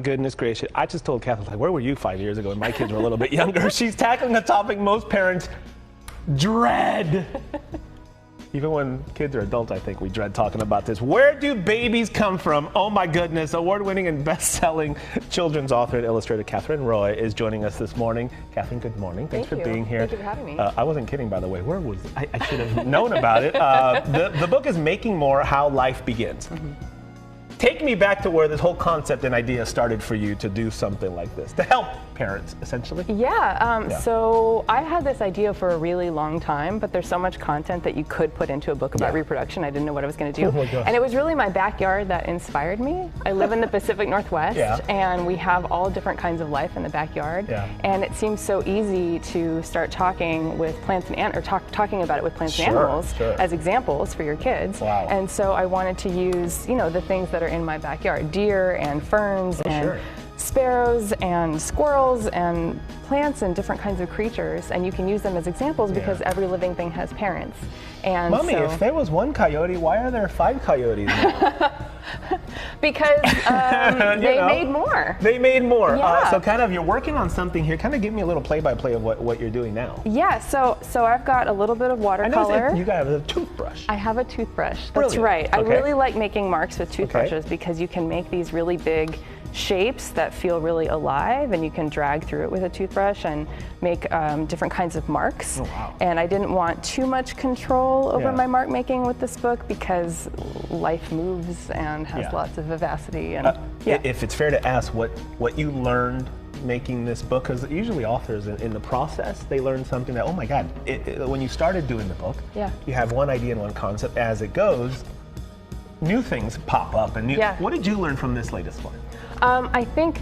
Goodness gracious. I just told Katherine, like, where were you 5 years ago when my kids were a little bit younger? She's tackling a topic most parents dread. Even when kids are adults, I think we dread talking about this. Where do babies come from? Oh my goodness. Award-winning and best-selling children's author and illustrator Katherine Roy is joining us this morning. Katherine, good morning. Thanks for being here. Thank you for having me. I wasn't kidding, by the way. Where was I should have known about it. The book is Making More, How Life Begins. Mm-hmm. Take me back to where this whole concept and idea started for you to do something like this, to help parents, essentially. So I had this idea for a really long time, but there's so much content that you could put into a book about reproduction. I didn't know what I was going to do. Oh my gosh. And it was really my backyard that inspired me. I live in the Pacific Northwest, and we have all different kinds of life in the backyard. And it seems so easy to start talking with plants and talking about it with plants and animals as examples for your kids. And so I wanted to use, the things that are in my backyard, deer and ferns and sparrows and squirrels and plants and different kinds of creatures, and you can use them as examples because every living thing has parents. And Mommy, if there was one coyote, why are there 5 coyotes now? Because they made more. They made more. So kind of you're working on something here. Kind of give me a little play-by-play of what you're doing now. Yeah, so I've got a little bit of watercolor. You got a toothbrush. I have a toothbrush. That's right. I really like making marks with toothbrushes because you can make these really big shapes that feel really alive, and you can drag through it with a toothbrush and make different kinds of marks. And I didn't want too much control over my mark making with this book because life moves and has lots of vivacity. And if it's fair to ask what you learned making this book, because usually authors in the process they learn something that, oh my god, when you started doing the book, you have one idea and one concept. As it goes, new things pop up. And what did you learn from this latest one? I think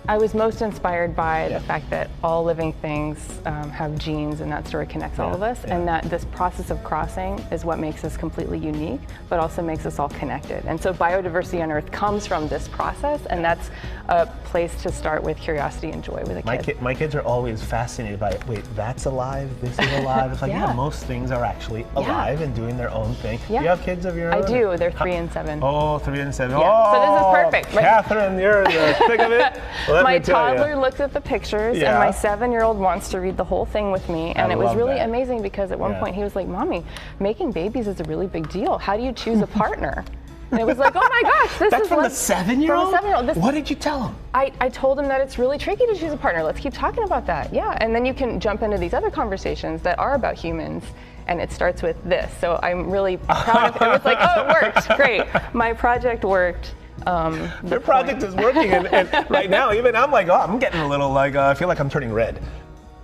I was most inspired by the fact that all living things have genes, and that story connects all of us, and that this process of crossing is what makes us completely unique, but also makes us all connected. And so biodiversity on Earth comes from this process, and that's a place to start with curiosity and joy with a kid. My kids are always fascinated by, wait, that's alive, this is alive. It's like, most things are actually alive and doing their own thing. Do you have kids of your own? I do. They're 3 and 7. Oh, 3 and 7. So this is perfect. Katherine, you're in the thick of it. My toddler looks at the pictures, and my 7-year-old wants to read the whole thing with me. And it was really amazing because at one point he was like, Mommy, making babies is a really big deal. How do you choose a partner? And it was like, oh my gosh, That's from the 7-year-old? From the 7-year-old. What did you tell him? I told him that it's really tricky to choose a partner. Let's keep talking about that. And then you can jump into these other conversations that are about humans, and it starts with this. So I'm really proud of it. It was like, oh, it worked. Great. My project worked. Your project is working, and right now, even I'm like, I'm getting a little like, I feel like I'm turning red.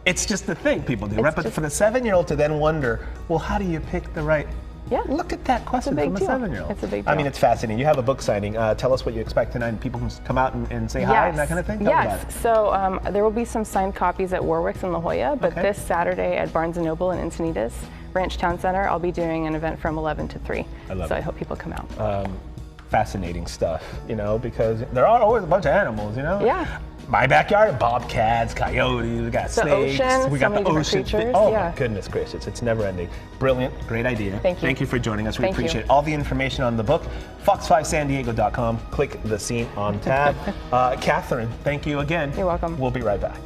It's just the thing people do, right? But for the 7-year-old to then wonder, well, how do you pick the right? Look at that question from a 7-year-old. It's a big deal. I mean, it's fascinating. You have a book signing. Tell us what you expect tonight. People can come out and say hi and that kind of thing? So there will be some signed copies at Warwick's in La Jolla, but this Saturday at Barnes & Noble in Encinitas, Ranch Town Center, I'll be doing an event from 11 to 3. I hope people come out. Fascinating stuff, because there are always a bunch of animals, My backyard, bobcats, coyotes, we got snakes, we got the ocean. Oh my goodness gracious, it's never ending. Brilliant, great idea. Thank you for joining us. We appreciate it. All the information on the book, fox5sandiego.com. Click the Scene on tab. Katherine, thank you again. You're welcome. We'll be right back.